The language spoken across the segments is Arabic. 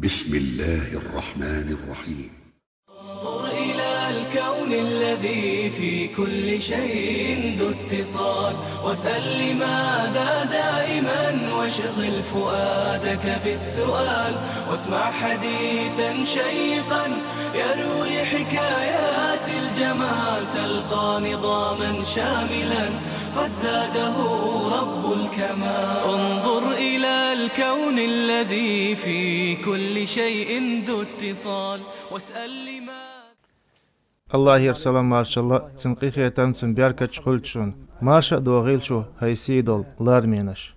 بسم الله الرحمن الرحيم. انظر إلى الكون الذي في كل شيء ذو اتصال، واسأل لماذا دائما، واشغل فؤادك بالسؤال، واسمع حديثا شيقا يروي حكايات الجمال، تلقى نظاما شاملا قد زاده رب الكمال. انظر إلى الكون الذي في كل شيء ذو اتصال، واسأل لماذا. الله يرسل مارشالله تنقيخ يتم تنبيارك تشخلتشون مارشا دوغيلشو هيسيدول لارمينش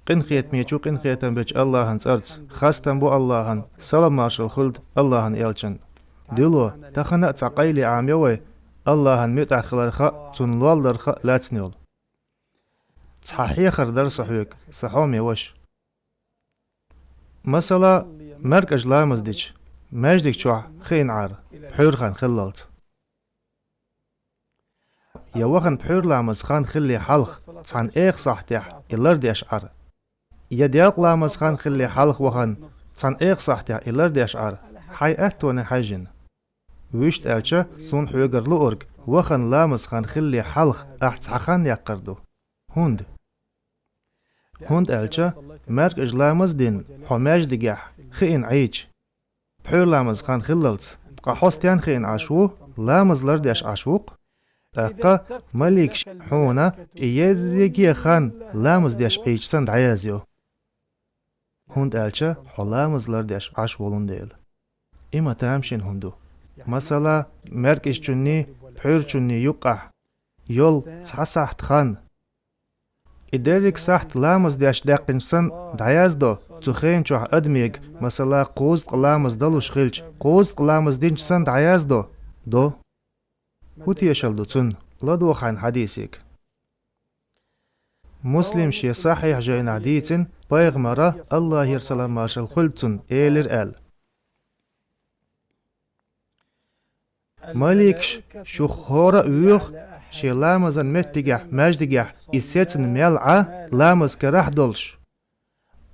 قنخيت ميچو قنخيتم بيچ الله هنس أرز خاستم بو الله هن سلام مارشال خلد الله هن إلچن دلو تخنا تعقيلي عاميوي الله هن ميت أخلارخا تنوال درخا لاتنيول صحيح خردر صحيك صحومي وش مثلا مركز لامز ديش ماجدك شوح خين عار بحور خان خلالت يوخن بحور لامز خان خلي حلخ عن ايخ صحتيح إلردي أشعر يدياق لامز خان خلي حلخ وخن عن ايخ صحتيح إلردي أشعر حي أهتوني حاجن ويشت ألچا سون حوغر لورك وخن لامز خان خلي حلخ أحت خان يقردو هند ألچا مركز لامز دين حماج دقاح خين عيج بحور لامز خان خللت قحوستيان خين عشو لامز لرديش عشوق أقا مليك حونا يريكي خان لامز ديش عيج سند عيازيو هند ألچا حلامز لرديش عشوولون ديل إما تامشين هندو مثلا مركز چوني بحور چوني يقح يول تحسحت خان إدريك سحت لامز ديش داقنسن دعياز دو تخين چوح أدميق مثلا قوزق لامز دلوش خيلش قوزق لامز دينش سن دعياز دو هوتي يشل دو تن لدو خان حديثيك مسلم شي صحيح جاين عديتن بايغمرا الله يرسل ماشل خلتن إيلر آل ماليكش شوخ هورا ويوخ شي لامزن متجح مجدجح إسيتن ملعة لامز كراح دولش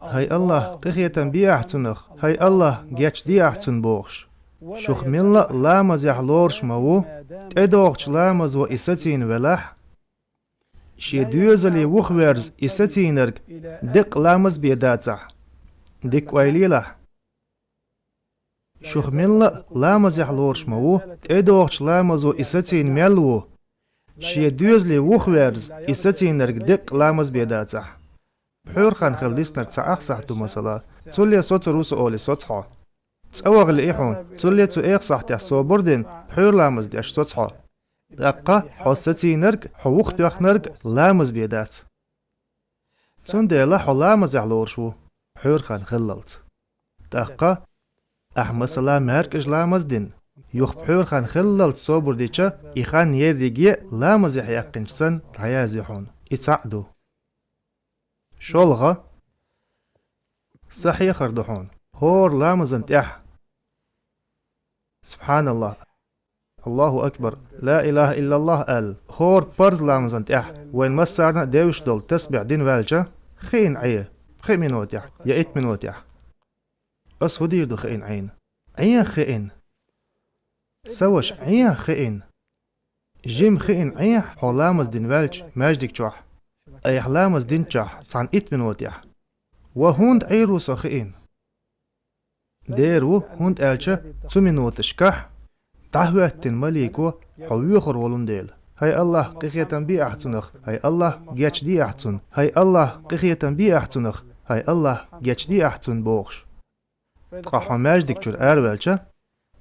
هاي الله قخيتن بيحتنخ هاي الله جيتش ديحتن بوخش شوخ ملا لامز يحلورش موو تدوغش لامز و إساتين ولاح شي دوزلي وخورز إساتينرك دق لامز بيداتح دق ويليلح شوخ ملا لامز يحلورش موو تدوغش لامز و إساتين ملو شي دوزلي وخورز إساتينرك دق لامز بيداتح بحور خان خلديسنر تسعاق صحتو مثلا تولي صوت روسو أولي صوتحو تسأوغ الإيحون تولي تو إيخ صحتيح صوبردين بحور لامز ديش صوتحو دقا حوستينرك حووخ تيوخنرك لامز بيدات تون ديلا حو لامز يحلورشو بحور خان خللت دقا مثلا ماركش لامز دين يوخ بحور خان خللت صوبرديشا إيخان يريجي لامز يحيقنشسن عيازيحون يتعدو شولغا صحيح خردحون هور لامزن تح سبحان الله الله أكبر لا إله إلا الله قال هور برز لامزن تح وين مسارنا ديوش دول تسبع دين والجا خين عيه خي منوت يح يا إت منوت يح أسودير دو خين عين عيه خين سوش عيه خين جيم خين عيه حولامز دين والج ماجدك جوح أي حلامز دين جح سان إت منوت يح وهوند عيرو سخين ديرو هوند ألشا تمنوت شكح تحويت مليكو حويخر ولون ديل هاي الله قخيتن بي أحتنخ هاي الله جيتش دي أحتن هاي الله قخيتن بي أحتنخ هاي الله جيتش دي أحتن بوخش تقحو ماجدك جر أروالشا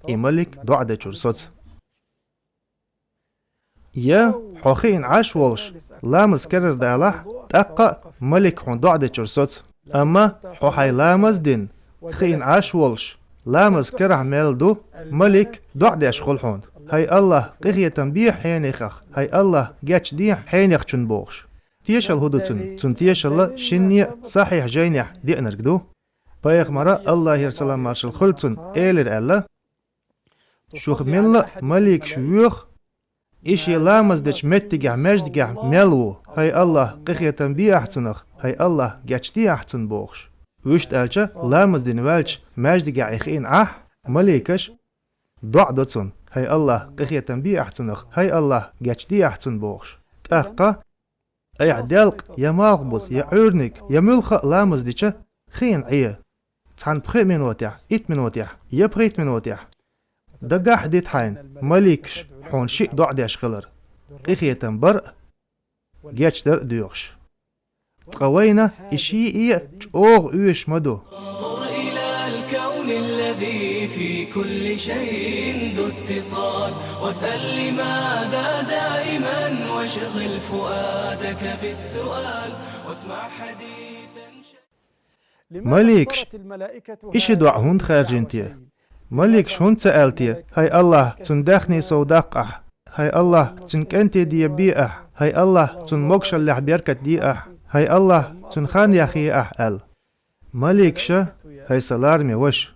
إي ملك دعدة جر صوت يا حوخين عاش ولش لامز كرر دالح تقا ملك حون دعدة جر صوت أما حوحي لامز دين خين عاش ولش لامز كره ميلدو ملك دعدة أشخلحون هاي الله قخية تنبيح حينيخخ هاي الله جاتش دي حينيخ چون بوخش تيشل هدوتن تن تيشل شنية صحيح جينيح دي أنرقدو بايخ مرا الله يرسل مارشل خلتن إيلر ألا شوخ ملا ملك شيوخ إشي لامز ديش متجع مجدجع ملو هاي الله قخية تنبيح تنخ هاي الله جاتش دي أحتن بوخش وشت ألشا لامز دين والش ماجد قاعيخين مليكش ضع دوتسون هاي الله قخية تنبي أحسنخ هاي الله قاچدي أحسن بوغش تأقا أي عدالق يا ماغبوس يا عورنك يا ملخ لامز ديشا خين عيه تحن بخي منوتيح إيت منوتيح يا بخيت منوتيح دقاح ديت حين مليكش حون شيء ضع ديش خلر قخية تنبر قاچ در ديوغش تقوينا إشي إيه جوغ إيش مدو انظر إلى الكون الذي في كل شيء ذو اتصال واسأل لماذا دائما واشغل فؤادك بالسؤال واسمع حديثا مليكش إيش دع هند خارجنتي مليكش هند سألتي هاي الله تندخني صوداق هاي الله تنكنتي دي بيئة هاي الله تنموكش اللي حبيركت دي هاي الله تنخان يا أخي أل مليكش هاي سلارمي وش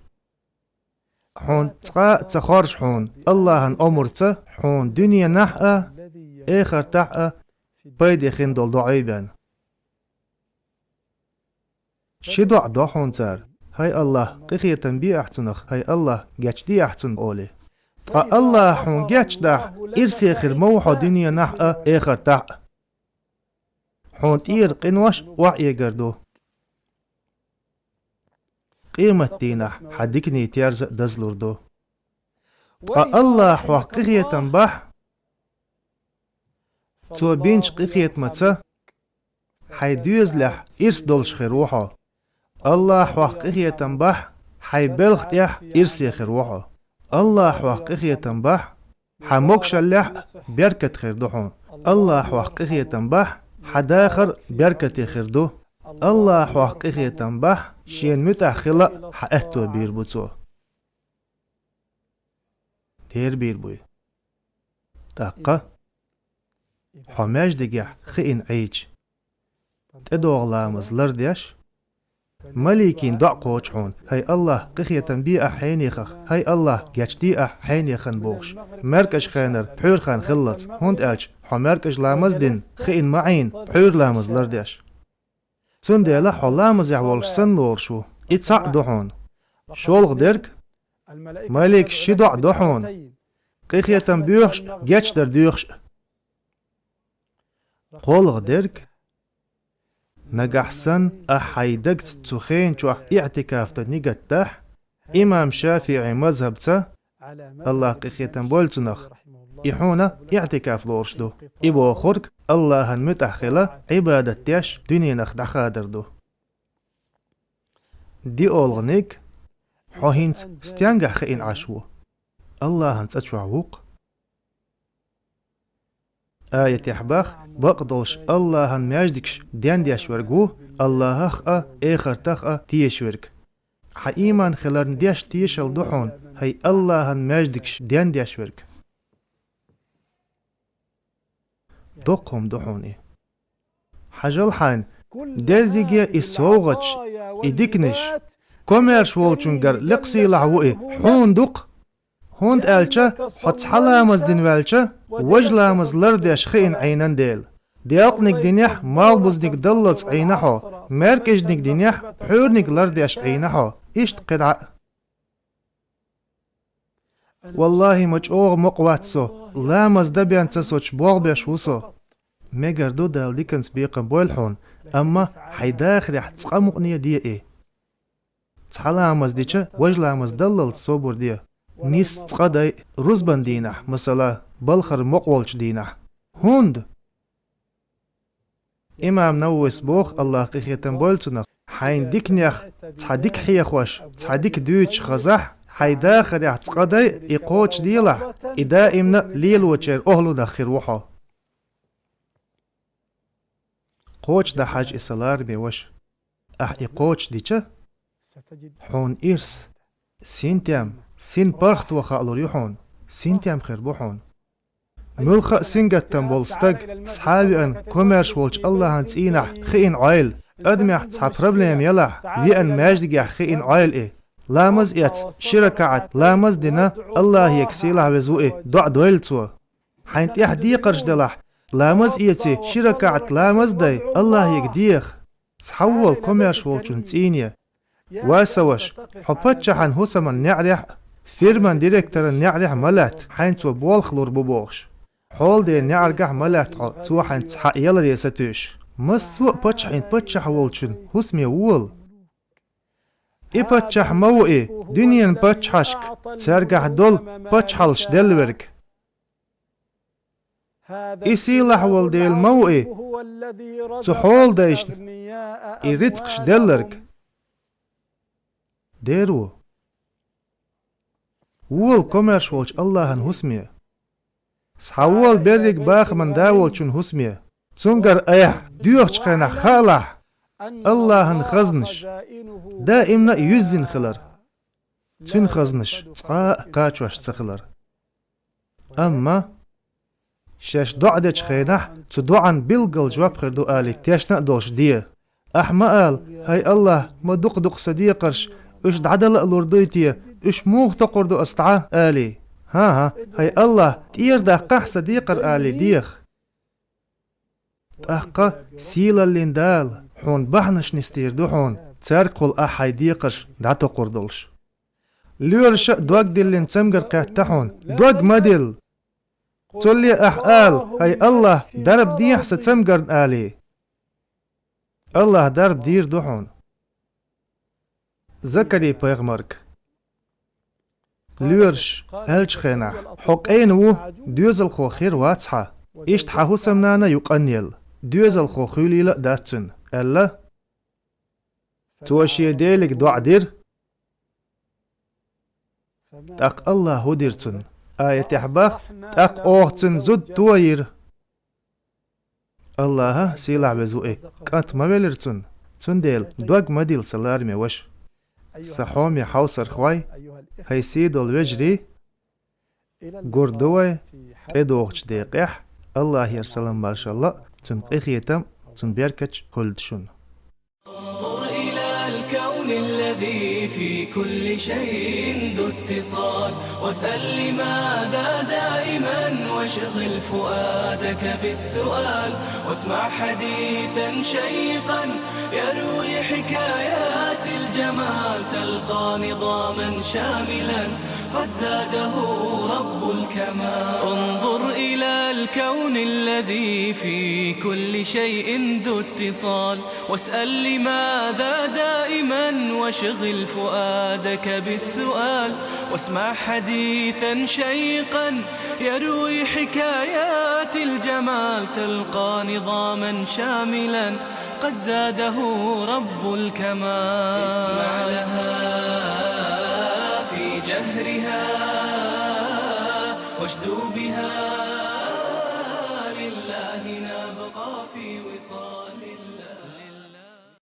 حون تقا تخارج حون الله هن أمرت حون دنيا نحقة آخر تحقة بيدي خندل ضعيبا شدع ضحون تار هاي الله قخية تنبي أحتنخ هاي الله قاچدي أحتن أولي تقا الله حون قاچ دح إرسي خير موحو دنيا نحقة آخر تحقة حون تير قنوش وعي قردو قيمة دينح حديكني تيرز دزلوردو الله حقيقية تنبح تو بينش قيقية متى حيدوز لح إرس دولش خيروحو الله حقيقية تنبح حيبلغ تيح إرسي خيروحو الله حقيقية تنبح حموكش اللح بيركت خيردوحون الله حقيقية تنبح حداخر بيركتي خيردو الله حقيقية تنبح شين متع خلق حقهتو بيربوتو دير بيربوي تاقا حماج دقيح خئن عيج تدوغ لامز لرديش مليكين دع قوچحون هاي الله قخية تنبيع حينيخخ هاي الله قاچدي حينيخن بوغش مركش خانر بحور خان خلط هند اج حمركش لامز دين خئن معين بحور لامز لرديش سندي لحو لامز يعولش سن لورشو اتسع دحون شولغ درك ملك شدع دحون قخية تنبيوخش قاچ در ديوخش قولغ درك نجحسن أحيدقت تخين شو اعتكاف تنيقت تح إمام شافعي مذهب تا الله قخيتن بولتنخ إحونا اعتكاف لورشدو إبو خورك الله المتأخلة عبادة تيش دنيا نخدع خادردو دي أولغنيك حوهنت ستيانجح خئين عشو الله هنت أتشوعوق آية يحباخ بقدلش الله هن ماجدكش ديان ديش ورقو الله هخ آخر تخ تيش ورق حقيمان خلال ديش تيش الدحون هي الله هن ماجدكش ديان ديش ورق دقهم دحوني حجل حان دردقيا إسوغتش إدكنش كوميرش والچونگر لقسي لعوئي حون دق هوند ألچا حتس حلامز دين والچا وجلامز لرديش خين عينان ديل دياقنك دينيح مالبوزنك دلتس عينحو مركجنك دينيح بحورنك لرديش عينحو إشت قدعة والله مجعوغ مقواتسو لامز دبيان تسوچ بوغ بيشوسو ميگردو دال ديكنس بيقن بولحون أما حيداخل يحتسقى مقنية دي إيه تحلامز ديچا وجلامز دلت صوبور دي نيس تقدي رزبان دينح مثلا بلخر مقولش دينح هوند إمام نووس بوخ الله قيخيتن بولتنخ حين ديك نيخ تحديك حيخوش تحديك دويتش خزح حيداخل يحتقدي إقوش ديلح إدا إمنا ليل وچير أهلو داخر وحو قوش دا حاج إسالار بيوش إقوش ديچه حون إرس سينتيام سين برخت وخالو ريحون سينتيام خير بوحون ملخ سينجتن بولستق صحابي أن كوميرش والش الله هنس إينح خين عايل أدميح تصحى بروبليم يلح في أن ماجدقيح خين عايل إيه لامز إيت شركعت لامز دينا الله يكسيلح وزوئي دع دويلتو حينت إحدي قرش دلح لامز إيتي شركعت لامز دي الله يكديخ تحول كوميرش والش ونسينيه واسوش حبتش عن هسما نعرح فيرمان ديريكتور نعرح ملات حين تو بولخلور ببوغش حول دي نعرقح ملات تو حين تحق يلا ريستوش مسوء بتش حين بتش حولشن هسمي وول بتش موئي دنيا بتش حشك ترقح دول بتش حلش دلورك إسيلح وول دي الموئي تحول ديش إريتقش دلرك ديرو وول كوميرش ولش الله هسميه سحول بريك باخ من داولشن هسميه تنقر ايح ديوخش خينا خالح الله خزنش دائما يزن خلر تن خزنش قاچوش تخلر اما شاش دعدش خينح تدعن بلقل جواب خير دؤالي تيشنا دوش ديه احمقال هاي الله ما دق صديقرش اش دعدل الوردويتيه اش موغ تقردو استعاه آلي ها هاي الله تير دا قح صديقر آلي ديخ تأحقا سيلا الليندال حون بحنش نستير دو حون تارقل أحاي ديقرش دا تقردلش ليورش دوغ ديلين تمقر قاتحون دوغ مدل تولي أحقال هاي الله درب ديح ستمقر آلي الله درب دير دوحون زكري بيغمرك لورش هلش خينح حق اينو دوزل خو خير واتحا اشت حاهو سمنانا يقنيل دوزل خو خيليلا داتن الا توشي ديلك دعا دير تاق الله هديرتن آية تحبخ تاق اوهتن زد توير الله سيلع بزوئي كانت مبلرتن تنديل دوغ مديل سلارمي وش سحومي حوصر خواي هاي سيدو الوجري قردوي ادوغش ديقيح الله يرسلم بارش الله تنقيخيتم تنبيركش هلدشون انظر إلى الكون الذي في كل شيء ذو اتصال وسل لماذا دائما واشغل فؤادك بالسؤال واسمع حديثا شيقا يروي حكايات الجمال تلقى نظاما شاملا قد زاده رب الكمال انظر إلى الكون الذي في كل شيء ذو اتصال واسأل لماذا دائما واشغل فؤادك بالسؤال واسمع حديثا شيقا يروي حكايات الجمال تلقى نظاما شاملا قد زاده رب الكمال اسمع لها في جهرها واشدو بها لله نبقى في وصال